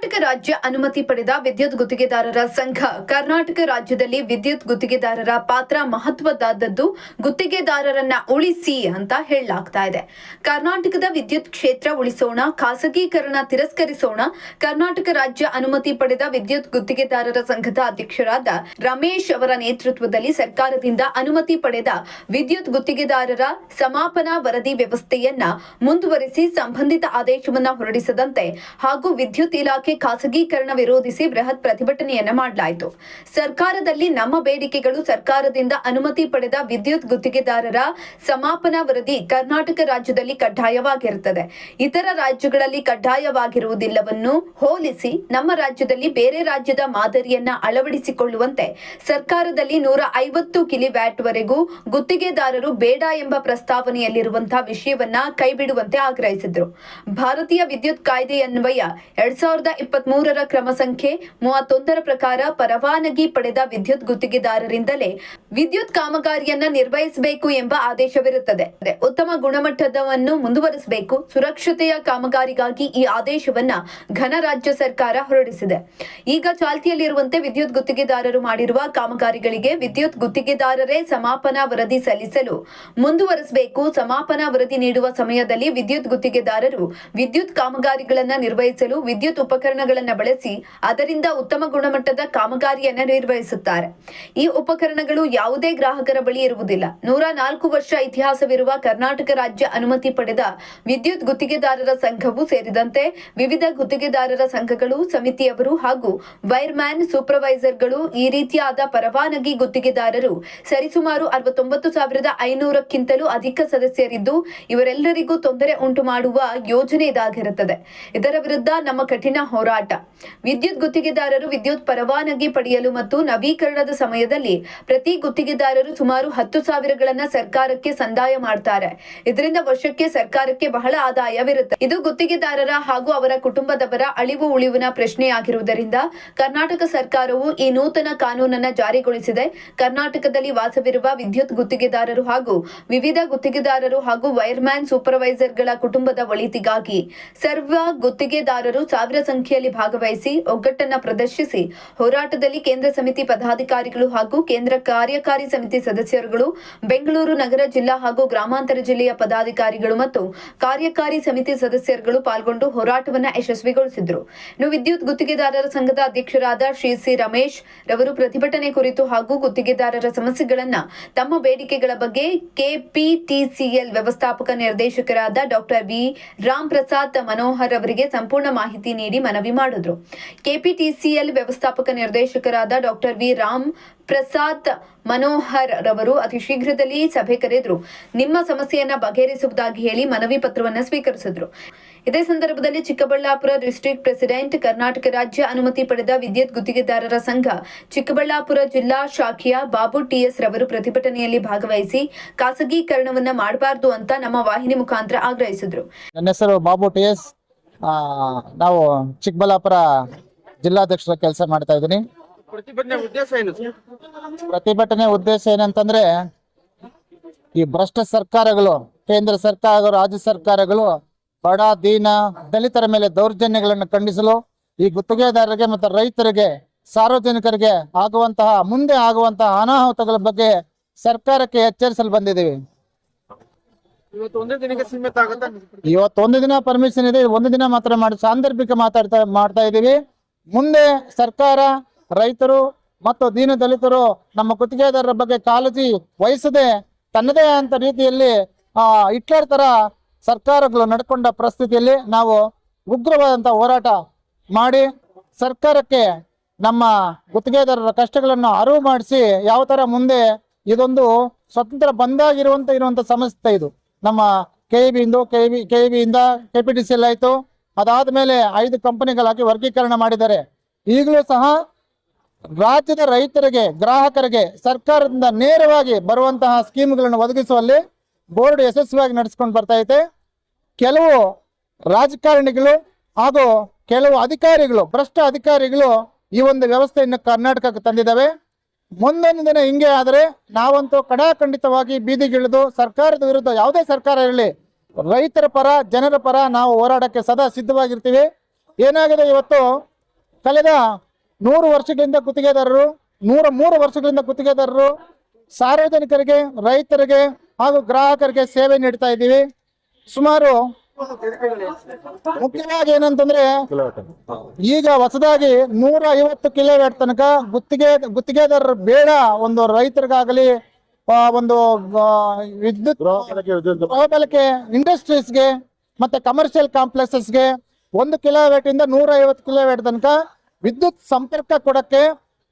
ಕರ್ನಾಟಕ ರಾಜ್ಯ ಅನುಮತಿ ಪಡೆದ ವಿದ್ಯುತ್ ಗುತ್ತಿಗೆದಾರರ ಸಂಘ ಕರ್ನಾಟಕ ರಾಜ್ಯದಲ್ಲಿ ವಿದ್ಯುತ್ ಗುತ್ತಿಗೆದಾರರ ಪಾತ್ರ ಮಹತ್ವದ್ದಾದದ್ದು. ಗುತ್ತಿಗೆದಾರರನ್ನ ಉಳಿಸಿ ಅಂತ ಹೇಳಲಾಗ್ತಾ ಇದೆ. ಕರ್ನಾಟಕದ ವಿದ್ಯುತ್ ಕ್ಷೇತ್ರ ಉಳಿಸೋಣ, ಖಾಸಗೀಕರಣ ತಿರಸ್ಕರಿಸೋಣ. ಕರ್ನಾಟಕ ರಾಜ್ಯ ಅನುಮತಿ ಪಡೆದ ವಿದ್ಯುತ್ ಗುತ್ತಿಗೆದಾರರ ಸಂಘದ ಅಧ್ಯಕ್ಷರಾದ ರಮೇಶ್ ಅವರ ನೇತೃತ್ವದಲ್ಲಿ ಸರ್ಕಾರದಿಂದ ಅನುಮತಿ ಪಡೆದ ವಿದ್ಯುತ್ ಗುತ್ತಿಗೆದಾರರ ಸಮಾಪನಾ ವರದಿ ವ್ಯವಸ್ಥೆಯನ್ನ ಮುಂದುವರಿಸಿ ಸಂಬಂಧಿತ ಆದೇಶವನ್ನ ಹೊರಡಿಸದಂತೆ ಹಾಗೂ ವಿದ್ಯುತ್ ಇಲಾಖೆ ಖಾಸಗೀಕರಣ ವಿರೋಧಿಸಿ ಬೃಹತ್ ಪ್ರತಿಭಟನೆಯನ್ನ ಮಾಡಲಾಯಿತು. ಸರ್ಕಾರದಲ್ಲಿ ನಮ್ಮ ಬೇಡಿಕೆಗಳು ಸರ್ಕಾರದಿಂದ ಅನುಮತಿ ಪಡೆದ ವಿದ್ಯುತ್ ಗುತ್ತಿಗೆದಾರರ ಸಮಾಪನಾ ವರದಿ ಕರ್ನಾಟಕ ರಾಜ್ಯದಲ್ಲಿ ಕಡ್ಡಾಯವಾಗಿರುತ್ತದೆ. ಇತರ ರಾಜ್ಯಗಳಲ್ಲಿ ಕಡ್ಡಾಯವಾಗಿರುವುದಿಲ್ಲವನ್ನು ಹೋಲಿಸಿ ನಮ್ಮ ರಾಜ್ಯದಲ್ಲಿ ಬೇರೆ ರಾಜ್ಯದ ಮಾದರಿಯನ್ನ ಅಳವಡಿಸಿಕೊಳ್ಳುವಂತೆ ಸರ್ಕಾರದಲ್ಲಿ 150 ಕಿಲೋವ್ಯಾಟ್ ವರೆಗೂ ಗುತ್ತಿಗೆದಾರರು ಬೇಡ ಎಂಬ ಪ್ರಸ್ತಾವನೆಯಲ್ಲಿರುವಂತಹ ವಿಷಯವನ್ನ ಕೈಬಿಡುವಂತೆ ಆಗ್ರಹಿಸಿದ್ರು. ಭಾರತೀಯ ವಿದ್ಯುತ್ ಕಾಯ್ದೆಯನ್ವಯ 2023ರ ಕ್ರಮ ಸಂಖ್ಯೆ 31ರ ಪ್ರಕಾರ ಪರವಾನಗಿ ಪಡೆದ ವಿದ್ಯುತ್ ಗುತ್ತಿಗೆದಾರರಿಂದಲೇ ವಿದ್ಯುತ್ ಕಾಮಗಾರಿಯನ್ನ ನಿರ್ವಹಿಸಬೇಕು ಎಂಬ ಆದೇಶವಿರುತ್ತದೆ. ಉತ್ತಮ ಗುಣಮಟ್ಟದವನ್ನು ಮುಂದುವರಿಸಬೇಕು. ಸುರಕ್ಷತೆಯ ಕಾಮಗಾರಿಗಾಗಿ ಈ ಆದೇಶವನ್ನ ಘನ ರಾಜ್ಯ ಸರ್ಕಾರ ಹೊರಡಿಸಿದೆ. ಈಗ ಚಾಲ್ತಿಯಲ್ಲಿರುವಂತೆ ವಿದ್ಯುತ್ ಗುತ್ತಿಗೆದಾರರು ಮಾಡಿರುವ ಕಾಮಗಾರಿಗಳಿಗೆ ವಿದ್ಯುತ್ ಗುತ್ತಿಗೆದಾರರೇ ಸಮಾಪನಾ ವರದಿ ಸಲ್ಲಿಸಲು ಮುಂದುವರಿಸಬೇಕು. ಸಮಾಪನಾ ವರದಿ ನೀಡುವ ಸಮಯದಲ್ಲಿ ವಿದ್ಯುತ್ ಗುತ್ತಿಗೆದಾರರು ವಿದ್ಯುತ್ ಕಾಮಗಾರಿಗಳನ್ನ ನಿರ್ವಹಿಸಲು ವಿದ್ಯುತ್ ಉಪಕರಣಗಳನ್ನು ಬಳಸಿ ಅದರಿಂದ ಉತ್ತಮ ಗುಣಮಟ್ಟದ ಕಾಮಗಾರಿಯನ್ನು ನಿರ್ವಹಿಸುತ್ತಾರೆ. ಈ ಉಪಕರಣಗಳು ಯಾವುದೇ ಗ್ರಾಹಕರ ಬಳಿ ಇರುವುದಿಲ್ಲ. 104 ವರ್ಷ ಇತಿಹಾಸವಿರುವ ಕರ್ನಾಟಕ ರಾಜ್ಯ ಅನುಮತಿ ಪಡೆದ ವಿದ್ಯುತ್ ಗುತ್ತಿಗೆದಾರರ ಸಂಘವು ಸೇರಿದಂತೆ ವಿವಿಧ ಗುತ್ತಿಗೆದಾರರ ಸಂಘಗಳು, ಸಮಿತಿಯವರು ಹಾಗೂ ವೈರ್ಮ್ಯಾನ್ ಸೂಪರ್ವೈಸರ್ಗಳು ಈ ರೀತಿಯಾದ ಪರವಾನಗಿ ಗುತ್ತಿಗೆದಾರರು ಸರಿಸುಮಾರು 69,500ಕ್ಕಿಂತಲೂ ಅಧಿಕ ಸದಸ್ಯರಿದ್ದು ಇವರೆಲ್ಲರಿಗೂ ತೊಂದರೆ ಉಂಟು ಮಾಡುವ ಯೋಜನೆ ಇದಾಗಿರುತ್ತದೆ. ಇದರ ವಿರುದ್ಧ ನಮ್ಮ ಕಠಿಣ ಹೋರಾಟ. ವಿದ್ಯುತ್ ಗುತ್ತಿಗೆದಾರರು ವಿದ್ಯುತ್ ಪರವಾನಗಿ ಪಡೆಯಲು ಮತ್ತು ನವೀಕರಣದ ಸಮಯದಲ್ಲಿ ಪ್ರತಿ ಗುತ್ತಿಗೆದಾರರು ಸುಮಾರು 10,000ಗಳನ್ನ ಸರ್ಕಾರಕ್ಕೆ ಸಂದಾಯ ಮಾಡ್ತಾರೆ. ಇದರಿಂದ ವರ್ಷಕ್ಕೆ ಸರ್ಕಾರಕ್ಕೆ ಬಹಳ ಆದಾಯವಿರುತ್ತೆ. ಇದು ಗುತ್ತಿಗೆದಾರರ ಹಾಗೂ ಅವರ ಕುಟುಂಬದವರ ಅಳಿವು ಉಳಿವಿನ ಪ್ರಶ್ನೆಯಾಗಿರುವುದರಿಂದ ಕರ್ನಾಟಕ ಸರ್ಕಾರವು ಈ ನೂತನ ಕಾನೂನನ್ನ ಜಾರಿಗೊಳಿಸಿದೆ. ಕರ್ನಾಟಕದಲ್ಲಿ ವಾಸವಿರುವ ವಿದ್ಯುತ್ ಗುತ್ತಿಗೆದಾರರು ಹಾಗೂ ವಿವಿಧ ಗುತ್ತಿಗೆದಾರರು ಹಾಗೂ ವೈರ್ಮ್ಯಾನ್ ಸೂಪರ್ವೈಸರ್ಗಳ ಕುಟುಂಬದ ಒಳಿತಿಗಾಗಿ ಸರ್ವ ಗುತ್ತಿಗೆದಾರರು ಸಾವಿರ ಸಂಖ್ಯೆಯಲ್ಲಿ ಭಾಗವಹಿಸಿ ಒಗ್ಗಟ್ಟನ್ನ ಪ್ರದರ್ಶಿಸಿ ಹೋರಾಟದಲ್ಲಿ ಕೇಂದ್ರ ಸಮಿತಿ ಪದಾಧಿಕಾರಿಗಳು ಹಾಗೂ ಕೇಂದ್ರ ಕಾರ್ಯಕಾರಿ ಸಮಿತಿ ಸದಸ್ಯರುಗಳು, ಬೆಂಗಳೂರು ನಗರ ಜಿಲ್ಲಾ ಹಾಗೂ ಗ್ರಾಮಾಂತರ ಜಿಲ್ಲೆಯ ಪದಾಧಿಕಾರಿಗಳು ಮತ್ತು ಕಾರ್ಯಕಾರಿ ಸಮಿತಿ ಸದಸ್ಯರುಗಳು ಪಾಲ್ಗೊಂಡು ಹೋರಾಟವನ್ನ ಯಶಸ್ವಿಗೊಳಿಸಿದ್ರು. ಇನ್ನು ವಿದ್ಯುತ್ ಗುತ್ತಿಗೆದಾರರ ಸಂಘದ ಅಧ್ಯಕ್ಷರಾದ ಶ್ರೀ ಸಿ ರಮೇಶ್ ರವರು ಪ್ರತಿಭಟನೆ ಕುರಿತು ಹಾಗೂ ಗುತ್ತಿಗೆದಾರರ ಸಮಸ್ಯೆಗಳನ್ನ ತಮ್ಮ ಬೇಡಿಕೆಗಳ ಬಗ್ಗೆ ಕೆಪಿಟಿಸಿಎಲ್ ವ್ಯವಸ್ಥಾಪಕ ನಿರ್ದೇಶಕರಾದ ಡಾಕ್ಟರ್ ವಿ ರಾಮ್ ಪ್ರಸಾದ್ ಮನೋಹರ್ ಅವರಿಗೆ ಸಂಪೂರ್ಣ ಮಾಹಿತಿ ನೀಡಿ ಮನವಿ ಮಾಡಿದ್ರು. ಕೆಪಿಟಿಸಿಎಲ್ ವ್ಯವಸ್ಥಾಪಕ ನಿರ್ದೇಶಕರಾದ ಡಾಕ್ಟರ್ ವಿ ರಾಮ್ ಪ್ರಸಾದ್ ಮನೋಹರ್ ರವರು ಅತಿ ಶೀಘ್ರದಲ್ಲಿ ಸಭೆ ಕರೆದ್ರು. ನಿಮ್ಮ ಸಮಸ್ಯೆಯನ್ನ ಬಗೆಹರಿಸುವುದಾಗಿ ಹೇಳಿ ಮನವಿ ಪತ್ರವನ್ನ ಸ್ವೀಕರಿಸಿದ್ರು. ಇದೇ ಸಂದರ್ಭದಲ್ಲಿ ಚಿಕ್ಕಬಳ್ಳಾಪುರ ಡಿಸ್ಟ್ರಿಕ್ಟ್ ಪ್ರೆಸಿಡೆಂಟ್, ಕರ್ನಾಟಕ ರಾಜ್ಯ ಅನುಮತಿ ಪಡೆದ ವಿದ್ಯುತ್ ಗುತ್ತಿಗೆದಾರರ ಸಂಘ ಚಿಕ್ಕಬಳ್ಳಾಪುರ ಜಿಲ್ಲಾ ಶಾಖೆಯ ಬಾಬು ಟಿಎಸ್ ರವರು ಪ್ರತಿಭಟನೆಯಲ್ಲಿ ಭಾಗವಹಿಸಿ ಖಾಸಗೀಕರಣವನ್ನ ಮಾಡಬಾರದು ಅಂತ ನಮ್ಮ ವಾಹಿನಿ ಮುಖಾಂತರ ಆಗ್ರಹಿಸಿದ್ರು. ನನ್ನ ಹೆಸರು ಬಾಬು ಟಿಎಸ್. ನಾವು ಚಿಕ್ಕಬಳ್ಳಾಪುರ ಜಿಲ್ಲಾಧ್ಯಕ್ಷರ ಕೆಲಸ ಮಾಡ್ತಾ ಇದ್ದೀನಿ. ಪ್ರತಿಭಟನೆ ಉದ್ದೇಶ ಏನಂತಂದ್ರೆ, ಈ ಭ್ರಷ್ಟ ಸರ್ಕಾರಗಳು, ಕೇಂದ್ರ ಸರ್ಕಾರ, ರಾಜ್ಯ ಸರ್ಕಾರಗಳು ಬಡ ದೀನ ದಲಿತರ ಮೇಲೆ ದೌರ್ಜನ್ಯಗಳನ್ನು ಖಂಡಿಸಲು ಈ ಗುತ್ತಿಗೆದಾರರಿಗೆ ಮತ್ತು ರೈತರಿಗೆ, ಸಾರ್ವಜನಿಕರಿಗೆ ಮುಂದೆ ಆಗುವಂತಹ ಅನಾಹುತಗಳ ಬಗ್ಗೆ ಸರ್ಕಾರಕ್ಕೆ ಎಚ್ಚರಿಸಲು ಬಂದಿದ್ದೀವಿ. ಇವತ್ತೊಂದು ದಿನ ಪರ್ಮಿಷನ್ ಇದೆ, ಒಂದು ದಿನ ಮಾತ್ರ ಸಾಂದರ್ಭಿಕ ಮಾಡ್ತಾ ಇದ್ದೀವಿ. ಮುಂದೆ ಸರ್ಕಾರ ರೈತರು ಮತ್ತು ದೀನ ದಲಿತರು ನಮ್ಮ ಗುತ್ತಿಗೆದಾರರ ಬಗ್ಗೆ ಕಾಳಜಿ ವಹಿಸದೆ ತನ್ನದೇ ಅಂತ ರೀತಿಯಲ್ಲಿ ಹಿಟ್ಲರ್ ತರ ಸರ್ಕಾರಗಳು ನಡ್ಕೊಂಡ ಪರಿಸ್ಥಿತಿಯಲ್ಲಿ ನಾವು ಉಗ್ರವಾದಂತಹ ಹೋರಾಟ ಮಾಡಿ ಸರ್ಕಾರಕ್ಕೆ ನಮ್ಮ ಗುತ್ತಿಗೆದಾರರ ಕಷ್ಟಗಳನ್ನು ಅರಿವು ಮಾಡಿಸಿ ಯಾವ ತರ ಮುಂದೆ ಇದೊಂದು ಸ್ವತಂತ್ರ ಇರುವಂತ ಸಮಸ್ಯೆ. ಇದು ನಮ್ಮ ಕೆಇಬಿಯಿಂದ ಕೆಪಿಟಿಸಿಎಲ್ ಆಯ್ತು. ಅದಾದ್ಮೇಲೆ 5 ಕಂಪನಿಗಳಾಗಿ ವರ್ಗೀಕರಣ ಮಾಡಿದ್ದಾರೆ. ಈಗಲೂ ಸಹ ರಾಜ್ಯದ ರೈತರಿಗೆ, ಗ್ರಾಹಕರಿಗೆ ಸರ್ಕಾರದಿಂದ ನೇರವಾಗಿ ಬರುವಂತಹ ಸ್ಕೀಮ್ಗಳನ್ನು ಒದಗಿಸುವಲ್ಲಿ ಬೋರ್ಡ್ ಯಶಸ್ವಿಯಾಗಿ ನಡೆಸ್ಕೊಂಡು ಬರ್ತಾ ಐತೆ. ಕೆಲವು ರಾಜಕಾರಣಿಗಳು ಹಾಗೂ ಕೆಲವು ಅಧಿಕಾರಿಗಳು, ಭ್ರಷ್ಟ ಅಧಿಕಾರಿಗಳು ಈ ಒಂದು ವ್ಯವಸ್ಥೆಯನ್ನು ಕರ್ನಾಟಕಕ್ಕೆ ತಂದಿದ್ದಾವೆ. ಮುಂದೊಂದು ದಿನ ಹಿಂಗೆ ಆದರೆ ನಾವಂತೂ ಕಡಾಖಂಡಿತವಾಗಿ ಬೀದಿಗಿಳಿದು ಸರ್ಕಾರದ ವಿರುದ್ಧ, ಯಾವುದೇ ಸರ್ಕಾರ ಇರಲಿ, ರೈತರ ಪರ, ಜನರ ಪರ ನಾವು ಹೋರಾಡಕ್ಕೆ ಸದಾ ಸಿದ್ಧವಾಗಿರ್ತೀವಿ. ಏನಾಗಿದೆ, ಇವತ್ತು ಕಳೆದ 100 ವರ್ಷಗಳಿಂದ ಗುತ್ತಿಗೆದಾರರು 103 ವರ್ಷಗಳಿಂದ ಗುತ್ತಿಗೆದಾರರು ಸಾರ್ವಜನಿಕರಿಗೆ, ರೈತರಿಗೆ ಹಾಗೂ ಗ್ರಾಹಕರಿಗೆ ಸೇವೆ ನೀಡ್ತಾ ಇದ್ದೀವಿ. ಸುಮಾರು ಮುಖ್ಯವಾಗಿ ಏನಂತಂದ್ರೆ ಈಗ ಹೊಸದಾಗಿ 150 ಕಿಲೋವ್ಯಾಟ್ ತನಕ ಗುತ್ತಿಗೆದಾರರು ಬೇಡ. ಒಂದು ರೈತರಿಗಾಗಲಿ ಒಂದು ವಿದ್ಯುತ್ ಬಳಕೆ ಇಂಡಸ್ಟ್ರೀಸ್ಗೆ ಮತ್ತೆ ಕಮರ್ಷಿಯಲ್ ಕಾಂಪ್ಲೆಕ್ಸಸ್ಗೆ 1 ಕಿಲೋವ್ಯಾಟ್ ಇಂದ 150 ಕಿಲೋವ್ಯಾಟ್ ತನಕ ವಿದ್ಯುತ್ ಸಂಪರ್ಕ ಕೊಡಕ್ಕೆ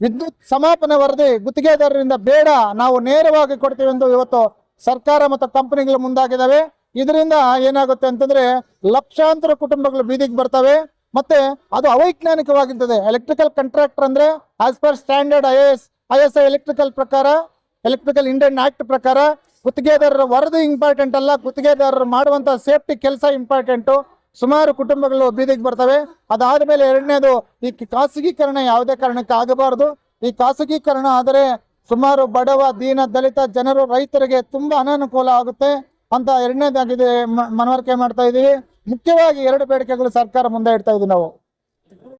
ವಿದ್ಯುತ್ ಸಮಾಪನ ವರದಿ ಗುತ್ತಿಗೆದಾರರಿಂದ ಬೇಡ, ನಾವು ನೇರವಾಗಿ ಕೊಡ್ತೀವಿ ಎಂದು ಇವತ್ತು ಸರ್ಕಾರ ಮತ್ತು ಕಂಪನಿಗಳು ಮುಂದಾಗಿದ್ದಾವೆ. ಇದರಿಂದ ಏನಾಗುತ್ತೆ ಅಂತಂದ್ರೆ ಲಕ್ಷಾಂತರ ಕುಟುಂಬಗಳು ಬೀದಿಗೆ ಬರ್ತವೆ. ಮತ್ತೆ ಅದು ಅವೈಜ್ಞಾನಿಕವಾಗಿರ್ತದೆ. ಎಲೆಕ್ಟ್ರಿಕಲ್ ಕಾಂಟ್ರಾಕ್ಟರ್ ಅಂದ್ರೆ as per standard ISI electrical ಪ್ರಕಾರ, ಎಲೆಕ್ಟ್ರಿಕಲ್ ಇಂಡಿಯನ್ ಆಕ್ಟ್ ಪ್ರಕಾರ ಗುತ್ತಿಗೆದಾರರ ವರದಿ ಇಂಪಾರ್ಟೆಂಟ್ ಅಲ್ಲ, ಗುತ್ತಿಗೆದಾರರು ಮಾಡುವಂತ ಸೇಫ್ಟಿ ಕೆಲಸ ಇಂಪಾರ್ಟೆಂಟು. ಸುಮಾರು ಕುಟುಂಬಗಳು ಬೀದಿಗೆ ಬರ್ತವೆ. ಅದಾದ್ಮೇಲೆ ಎರಡನೇದು, ಈ ಖಾಸಗೀಕರಣ ಯಾವುದೇ ಕಾರಣಕ್ಕೆ ಆಗಬಾರದು. ಈ ಖಾಸಗೀಕರಣ ಆದರೆ ಸುಮಾರು ಬಡವ, ದೀನ, ದಲಿತ ಜನರು, ರೈತರಿಗೆ ತುಂಬಾ ಅನಾನುಕೂಲ ಆಗುತ್ತೆ ಅಂತ ಎರಡನೇದಾಗಿದೆ ಮನವರಿಕೆ ಮಾಡ್ತಾ ಇದೀವಿ. ಮುಖ್ಯವಾಗಿ 2 ಬೇಡಿಕೆಗಳು ಸರ್ಕಾರ ಮುಂದೆ ಇಡ್ತಾ ಇದೀವಿ ನಾವು.